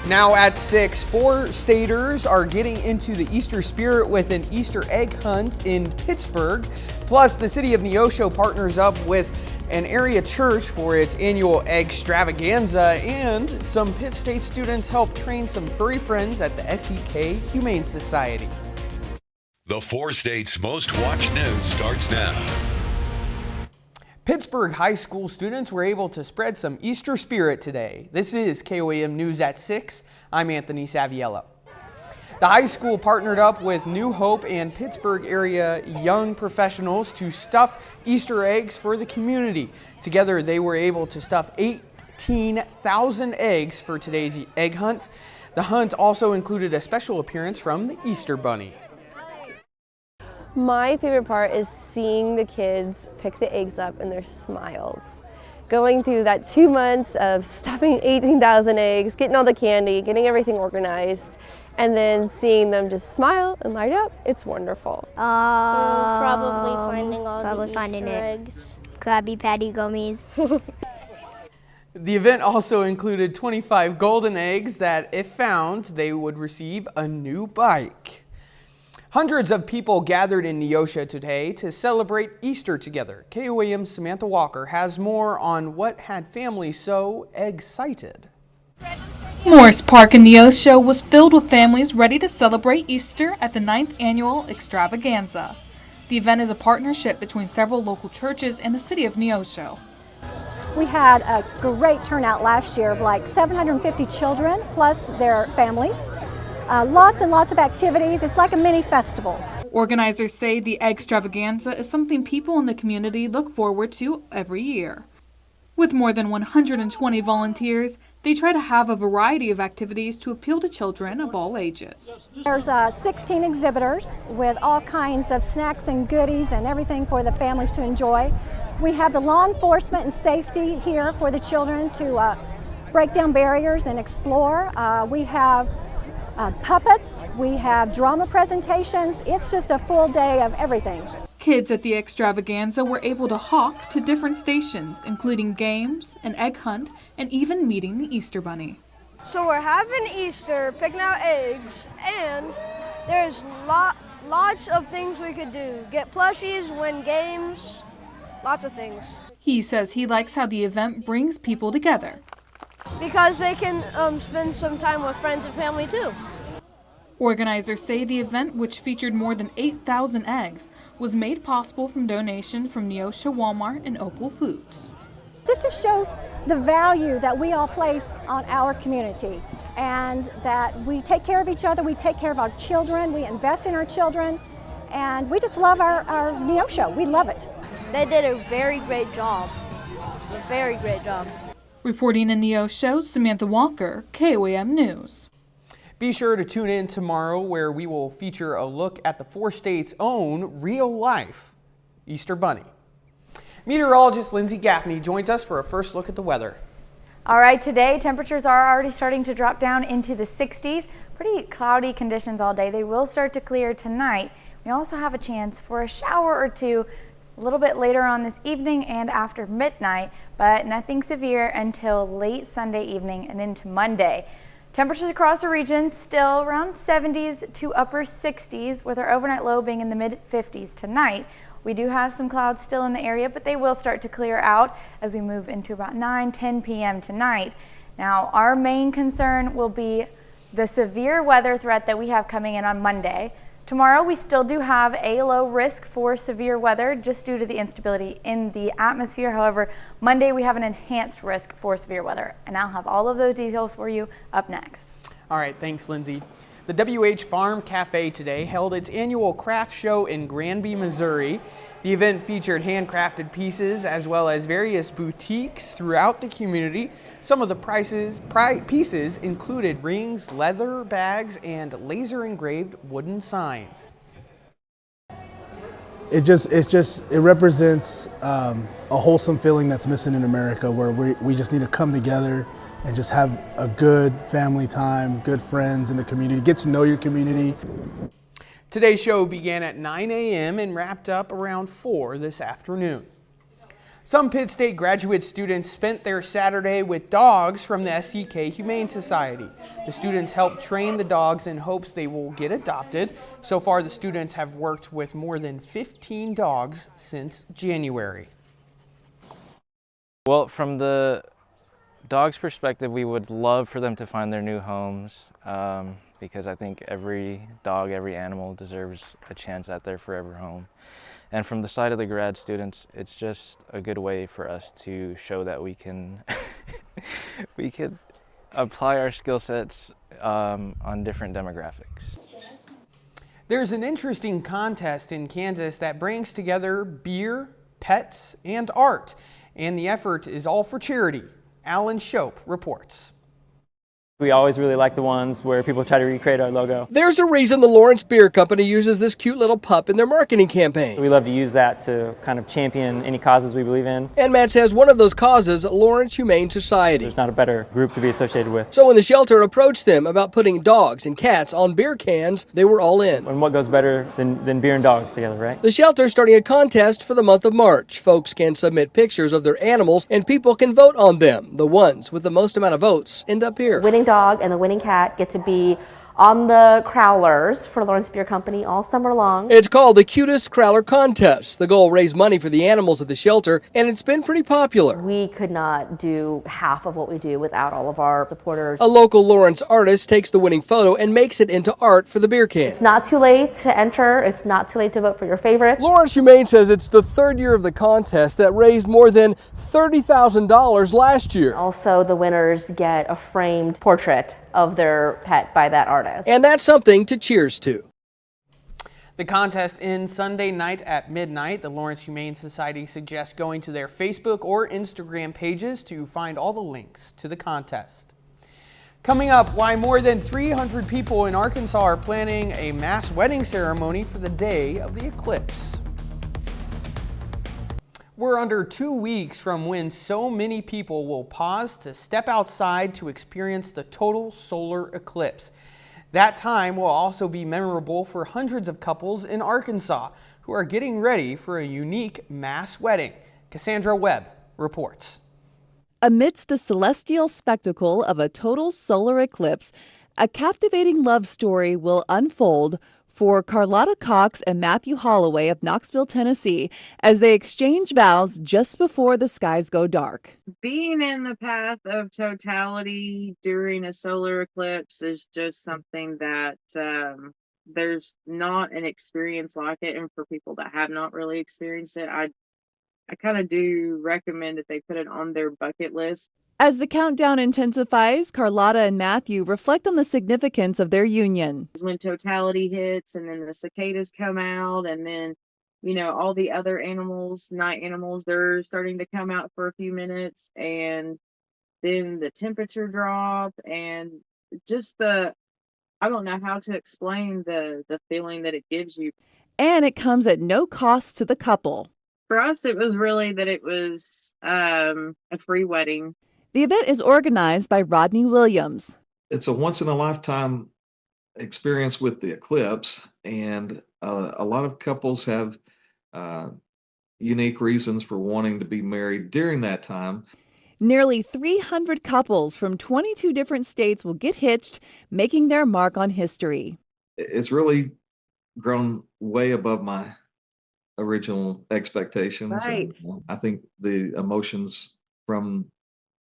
Now at 6, 4 staters are getting into the Easter spirit with an Easter egg hunt in Pittsburgh. Plus, the city of Neosho partners up with an area church for its annual egg extravaganza, and some Pitt State students help train some furry friends at the SEK Humane Society. The 4 states' most watched news starts now. Pittsburgh high school students were able to spread some Easter spirit today. This is KOAM News at 6. I'm Anthony Saviello. The high school partnered up with New Hope and Pittsburgh area young professionals to stuff Easter eggs for the community. Together, they were able to stuff 18,000 eggs for today's egg hunt. The hunt also included a special appearance from the Easter Bunny. My favorite part is seeing the kids pick the eggs up and their smiles. Going through that 2 months of stuffing 18,000 eggs, getting all the candy, getting everything organized, and then seeing them just smile and light up, it's wonderful. Probably finding all the Easter eggs. Krabby Patty gummies. The event also included 25 golden eggs that, if found, they would receive a new bike. Hundreds of people gathered in Neosho today to celebrate Easter together. KOAM's Samantha Walker has more on what had families so excited. Morris Park in Neosho was filled with families ready to celebrate Easter at the 9th annual extravaganza. The event is a partnership between several local churches and the city of Neosho. We had a great turnout last year of like 750 children plus their families. Lots and lots of activities. It's like a mini festival. Organizers say the egg extravaganza is something people in the community look forward to every year. With more than 120 volunteers, they try to have a variety of activities to appeal to children of all ages. There's 16 exhibitors with all kinds of snacks and goodies and everything for the families to enjoy. We have the law enforcement and safety here for the children to break down barriers and explore. We have puppets, we have drama presentations. It's just a full day of everything. Kids at the extravaganza were able to hop to different stations, including games, an egg hunt, and even meeting the Easter Bunny. So we're having Easter, picking out eggs, and there's lots of things we could do. Get plushies, win games, lots of things. He says he likes how the event brings people together. Because they can spend some time with friends and family too. Organizers say the event, which featured more than 8,000 eggs, was made possible from donation from Neosho Walmart and Opal Foods. This just shows the value that we all place on our community and that we take care of each other, we take care of our children, we invest in our children, and we just love our Neosho. We love it. They did a very great job. A very great job. Reporting in Neosho, Samantha Walker, KOAM News. Be sure to tune in tomorrow where we will feature a look at the 4 states' own real-life Easter Bunny. Meteorologist Lindsay Gaffney joins us for a first look at the weather. All right, today temperatures are already starting to drop down into the 60s. Pretty cloudy conditions all day. They will start to clear tonight. We also have a chance for a shower or two a little bit later on this evening and after midnight, but nothing severe until late Sunday evening and into Monday. Temperatures across the region still around 70s to upper 60s, with our overnight low being in the mid 50s tonight. We do have some clouds still in the area, but they will start to clear out as we move into about 9-10 p.m. tonight. Now, our main concern will be the severe weather threat that we have coming in on Monday. Tomorrow, we still do have a low risk for severe weather just due to the instability in the atmosphere. However, Monday we have an enhanced risk for severe weather, and I'll have all of those details for you up next. All right, thanks, Lindsay. The WH Farm Cafe today held its annual craft show in Granby, Missouri. The event featured handcrafted pieces as well as various boutiques throughout the community. Some of the pieces included rings, leather bags, and laser engraved wooden signs. It represents a wholesome feeling that's missing in America, where we just need to come together and just have a good family time, good friends in the community, get to know your community. Today's show began at 9 a.m. and wrapped up around 4 this afternoon. Some Pitt State graduate students spent their Saturday with dogs from the SEK Humane Society. The students helped train the dogs in hopes they will get adopted. So far, the students have worked with more than 15 dogs since January. Well, from the dogs' perspective, we would love for them to find their new homes because I think every dog, every animal deserves a chance at their forever home. And from the side of the grad students, it's just a good way for us to show that we can we can apply our skill sets on different demographics. There's an interesting contest in Kansas that brings together beer, pets, and art, and the effort is all for charity. Alan Shope reports. We always really like the ones where people try to recreate our logo. There's a reason the Lawrence Beer Company uses this cute little pup in their marketing campaign. We love to use that to kind of champion any causes we believe in. And Matt says one of those causes, Lawrence Humane Society. There's not a better group to be associated with. So when the shelter approached them about putting dogs and cats on beer cans, they were all in. And what goes better than beer and dogs together, right? The shelter is starting a contest for the month of March. Folks can submit pictures of their animals and people can vote on them. The ones with the most amount of votes end up here. Winning dog and the winning cat get to be on the crowlers for Lawrence Beer Company all summer long. It's called the Cutest Crowler Contest. The goal, raise money for the animals at the shelter, and it's been pretty popular. We could not do half of what we do without all of our supporters. A local Lawrence artist takes the winning photo and makes it into art for the beer can. It's not too late to enter. It's not too late to vote for your favorites. Lawrence Humane says it's the third year of the contest that raised more than $30,000 last year. Also, the winners get a framed portrait of their pet by that artist. And that's something to cheers to. The contest ends Sunday night at midnight. The Lawrence Humane Society suggests going to their Facebook or Instagram pages to find all the links to the contest. Coming up, why more than 300 people in Arkansas are planning a mass wedding ceremony for the day of the eclipse. We're under 2 weeks from when so many people will pause to step outside to experience the total solar eclipse. That time will also be memorable for hundreds of couples in Arkansas who are getting ready for a unique mass wedding. Cassandra Webb reports. Amidst the celestial spectacle of a total solar eclipse, a captivating love story will unfold for Carlotta Cox and Matthew Holloway of Knoxville, Tennessee, as they exchange vows just before the skies go dark. Being in the path of totality during a solar eclipse is just something that there's not an experience like it, and for people that have not really experienced it, I kind of do recommend that they put it on their bucket list. As the countdown intensifies, Carlotta and Matthew reflect on the significance of their union. When totality hits and then the cicadas come out and then, you know, all the other animals, night animals, they're starting to come out for a few minutes, and then the temperature drop and just I don't know how to explain the feeling that it gives you. And it comes at no cost to the couple. For us, it was really that it was a free wedding. The event is organized by Rodney Williams. It's a once-in-a-lifetime experience with the eclipse, and a lot of couples have unique reasons for wanting to be married during that time. Nearly 300 couples from 22 different states will get hitched, making their mark on history. It's really grown way above my original expectations. Right. And I think the emotions from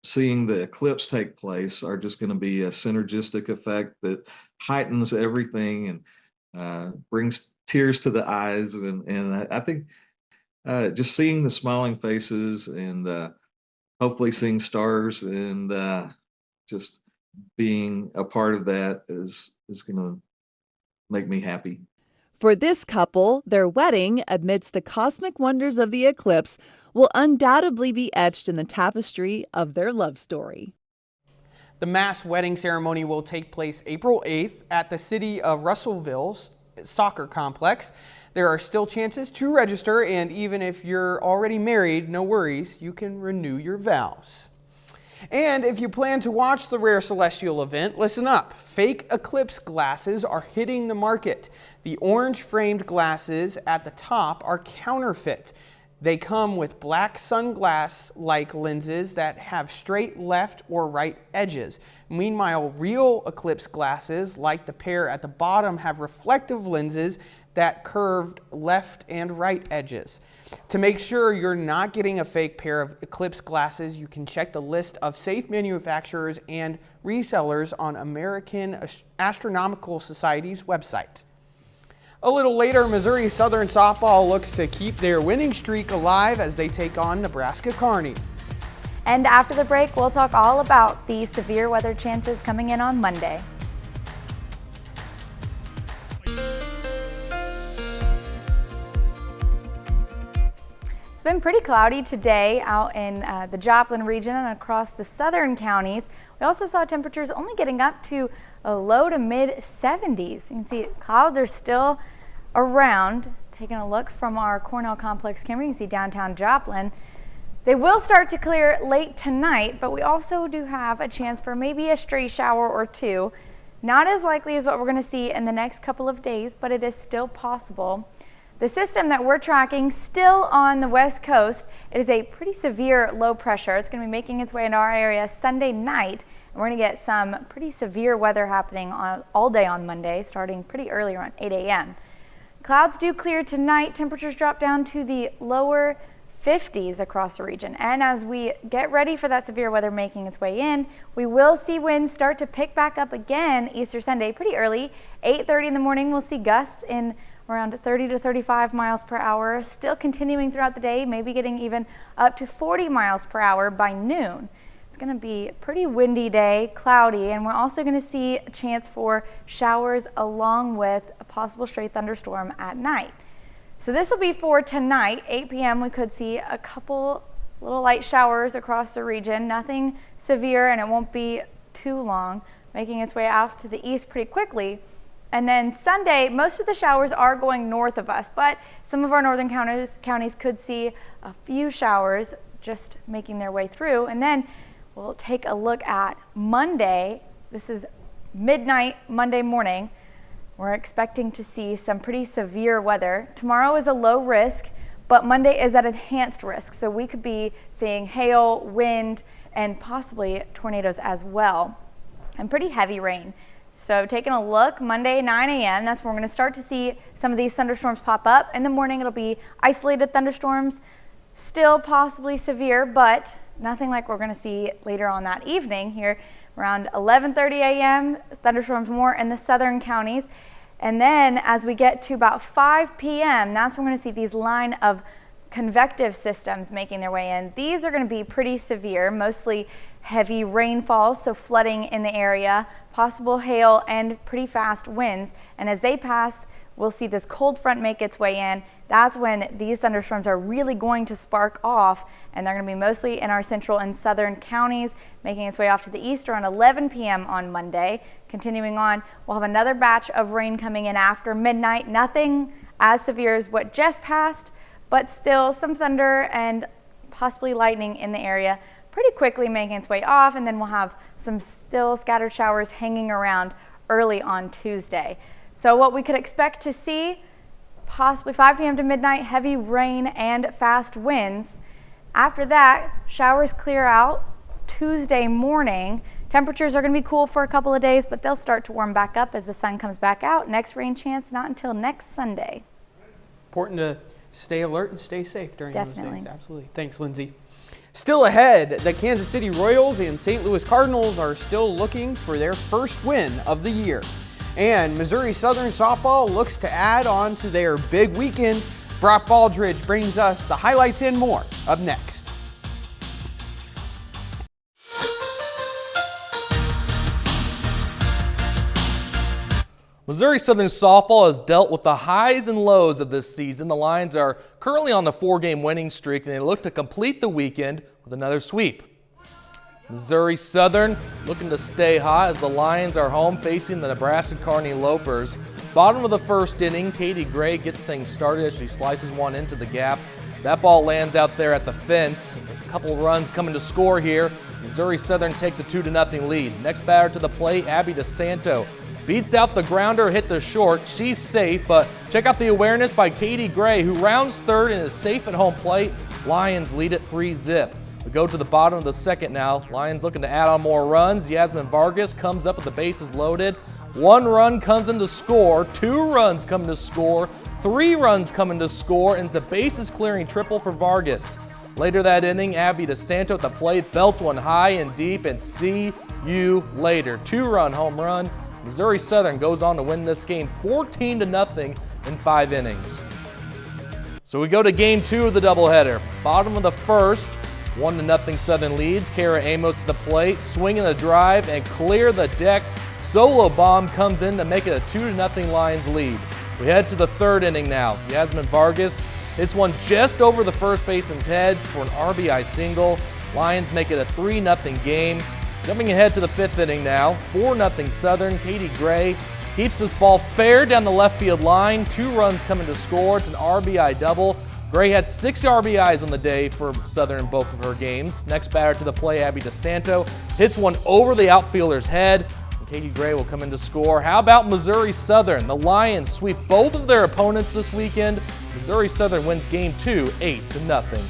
seeing the eclipse take place are just going to be a synergistic effect that heightens everything and brings tears to the eyes. And I think just seeing the smiling faces and hopefully seeing stars and just being a part of that is going to make me happy. For this couple, their wedding, amidst the cosmic wonders of the eclipse, will undoubtedly be etched in the tapestry of their love story. The mass wedding ceremony will take place April 8th at the City of Russellville's soccer complex. There are still chances to register, and even if you're already married, no worries, you can renew your vows. And if you plan to watch the rare celestial event, listen up. Fake eclipse glasses are hitting the market. The orange framed glasses at the top are counterfeit. They come with black sunglass-like lenses that have straight left or right edges. Meanwhile, real eclipse glasses, like the pair at the bottom, have reflective lenses that curved left and right edges. To make sure you're not getting a fake pair of eclipse glasses, you can check the list of safe manufacturers and resellers on American Astronomical Society's website. A little later, Missouri Southern softball looks to keep their winning streak alive as they take on Nebraska Kearney. And after the break, we'll talk all about the severe weather chances coming in on Monday. It's been pretty cloudy today out in the Joplin region and across the southern counties. We also saw temperatures only getting up to a low to mid 70s. You can see clouds are still around. Taking a look from our Cornell Complex camera, you can see downtown Joplin. They will start to clear late tonight, but we also do have a chance for maybe a stray shower or two. Not as likely as what we're going to see in the next couple of days, but it is still possible. The system that we're tracking still on the west coast, it is a pretty severe low pressure. It's going to be making its way into our area Sunday night. And we're going to get some pretty severe weather happening all day on Monday, starting pretty early around 8 a.m. Clouds do clear tonight. Temperatures drop down to the lower 50s across the region. And as we get ready for that severe weather making its way in, we will see winds start to pick back up again Easter Sunday pretty early. 8:30 in the morning, we'll see gusts in around 30 to 35 miles per hour, still continuing throughout the day, maybe getting even up to 40 miles per hour by noon. It's going to be a pretty windy day, cloudy, and we're also going to see a chance for showers along with a possible stray thunderstorm at night. So this will be for tonight, 8 p.m. We could see a couple little light showers across the region, nothing severe, and it won't be too long, making its way off to the east pretty quickly. And then Sunday, most of the showers are going north of us, but some of our northern counties could see a few showers just making their way through. And then we'll take a look at Monday. This is midnight Monday morning. We're expecting to see some pretty severe weather. Tomorrow is a low risk, but Monday is at enhanced risk. So we could be seeing hail, wind, and possibly tornadoes as well, and pretty heavy rain. So taking a look, Monday 9 a.m., that's when we're going to start to see some of these thunderstorms pop up. In the morning, it'll be isolated thunderstorms, still possibly severe, but nothing like we're going to see later on that evening here around 11:30 a.m., thunderstorms more in the southern counties. And then as we get to about 5 p.m., that's when we're going to see these line of convective systems making their way in. These are going to be pretty severe, mostly heavy rainfall, so flooding in the area, possible hail, and pretty fast winds. And as they pass, we'll see this cold front make its way in. That's when these thunderstorms are really going to spark off, and they're going to be mostly in our central and southern counties, making its way off to the east around 11 p.m. on Monday. Continuing on, we'll have another batch of rain coming in after midnight. Nothing as severe as what just passed, but still some thunder and possibly lightning in the area pretty quickly making its way off, and then we'll have some still scattered showers hanging around early on Tuesday. So what we could expect to see, possibly 5 p.m. to midnight, heavy rain and fast winds. After that, showers clear out Tuesday morning. Temperatures are going to be cool for a couple of days, but they'll start to warm back up as the sun comes back out. Next rain chance not until next Sunday. Important to stay alert and stay safe during Definitely. those days. Absolutely. Thanks, Lindsay. Still ahead, the Kansas City Royals and St. Louis Cardinals are still looking for their first win of the year. And Missouri Southern softball looks to add on to their big weekend. Brock Baldridge brings us the highlights and more up next. Missouri Southern softball has dealt with the highs and lows of this season. The Lions are currently on the 4-game winning streak, and they look to complete the weekend with another sweep. Missouri Southern looking to stay hot as the Lions are home facing the Nebraska Kearney Lopers. Bottom of the first inning, Katie Gray gets things started as she slices one into the gap. That ball lands out there at the fence. It's a couple runs coming to score here. Missouri Southern takes a 2-0 lead. Next batter to the plate, Abby DeSanto beats out the grounder, hit the short. She's safe, but check out the awareness by Katie Gray, who rounds third and is safe at home plate. Lions lead it 3-zip. We go to the bottom of the second now. Lions looking to add on more runs. Yasmin Vargas comes up with the bases loaded. 1 run comes in to score. 2 runs come to score. 3 runs come in to score, and it's a bases clearing triple for Vargas. Later that inning, Abby DeSanto at the plate, belt one high and deep, and see you later. 2-run home run. Missouri Southern goes on to win this game 14-0 in 5 innings. So we go to game 2 of the doubleheader. Bottom of the first, 1-0 Southern leads. Kara Amos at the plate, swinging the drive and clear the deck. Solo bomb comes in to make it a 2-0 Lions lead. We head to the third inning now. Yasmin Vargas hits one just over the first baseman's head for an RBI single. Lions make it a 3-0 game. Jumping ahead to the fifth inning now, 4-0 Southern. Katie Gray keeps this ball fair down the left field line. 2 runs coming to score. It's an RBI double. Gray had 6 RBIs on the day for Southern in both of her games. Next batter to the play, Abby DeSanto hits one over the outfielder's head. And Katie Gray will come in to score. How about Missouri Southern? The Lions sweep both of their opponents this weekend. Missouri Southern wins game 2, 8-0.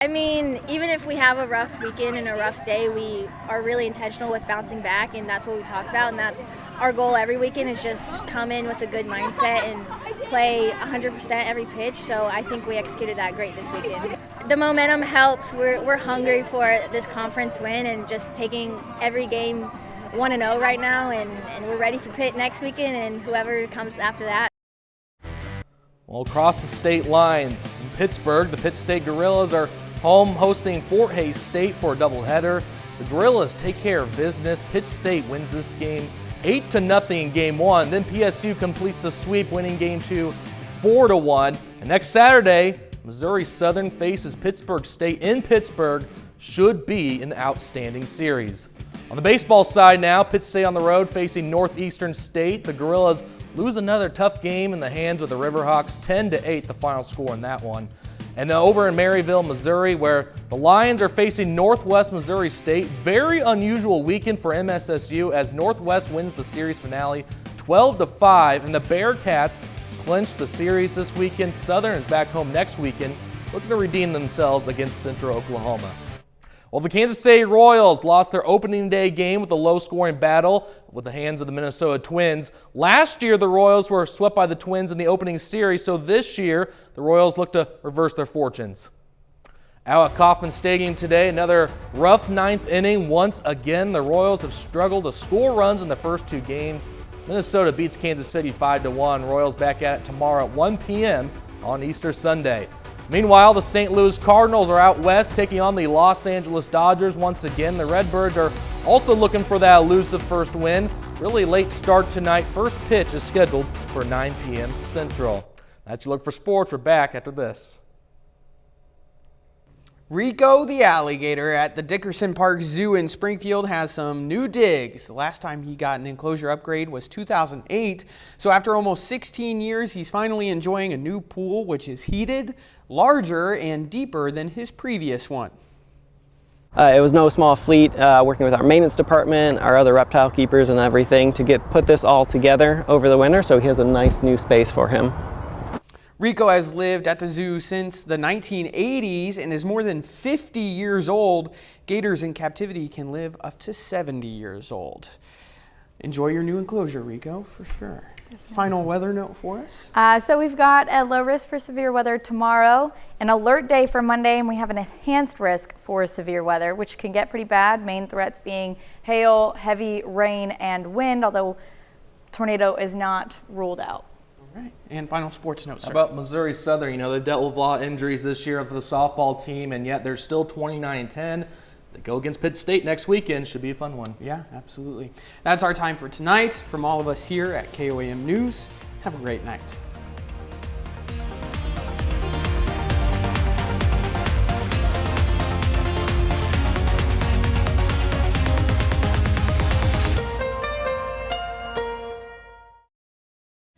I mean, even if we have a rough weekend and a rough day, we are really intentional with bouncing back, and that's what we talked about, and that's our goal every weekend is just come in with a good mindset and play 100% every pitch, so I think we executed that great this weekend. The momentum helps. We're hungry for this conference win and just taking every game 1-0 right now, and we're ready for Pitt next weekend and whoever comes after that. Well, across the state line in Pittsburgh, the Pitt State Gorillas are home hosting Fort Hays State for a doubleheader. The Gorillas take care of business. Pitt State wins this game 8-0 in game 1. Then PSU completes the sweep, winning game 2 4-1. And next Saturday, Missouri Southern faces Pittsburgh State in Pittsburgh. Should be an outstanding series. On the baseball side now, Pitt State on the road facing Northeastern State. The Gorillas lose another tough game in the hands of the Riverhawks, 10-8 the final score in that one. And over in Maryville, Missouri, where the Lions are facing Northwest Missouri State. Very unusual weekend for MSSU as Northwest wins the series finale 12-5, and the Bearcats clinch the series this weekend. Southern is back home next weekend, looking to redeem themselves against Central Oklahoma. Well, the Kansas City Royals lost their opening day game with a low-scoring battle with the hands of the Minnesota Twins. Last year, the Royals were swept by the Twins in the opening series, so this year, the Royals look to reverse their fortunes. Out at Kauffman Stadium today, another rough ninth inning. Once again, the Royals have struggled to score runs in the first 2 games. Minnesota beats Kansas City 5-1. Royals back at it tomorrow at 1 p.m. on Easter Sunday. Meanwhile, the St. Louis Cardinals are out west taking on the Los Angeles Dodgers once again. The Redbirds are also looking for that elusive first win. Really late start tonight. First pitch is scheduled for 9 p.m. Central. That's your look for sports. We're back after this. Rico the alligator at the Dickerson Park Zoo in Springfield has some new digs. The last time he got an enclosure upgrade was 2008. So after almost 16 years, he's finally enjoying a new pool, which is heated, larger, and deeper than his previous one. It was no small feat working with our maintenance department, our other reptile keepers and everything to put this all together over the winter so he has a nice new space for him. Rico has lived at the zoo since the 1980s and is more than 50 years old. Gators in captivity can live up to 70 years old. Enjoy your new enclosure, Rico, for sure. Final weather note for us? So we've got a low risk for severe weather tomorrow, an alert day for Monday, and we have an enhanced risk for severe weather, which can get pretty bad. Main threats being hail, heavy rain, and wind, although tornado is not ruled out. All right. And final sports note, sir. How about Missouri Southern? You know, they dealt with a lot of injuries this year for the softball team, and yet they're still 29-10. They go against Pitt State next weekend. Should be a fun one. Yeah, absolutely. That's our time for tonight. From all of us here at KOAM News, have a great night.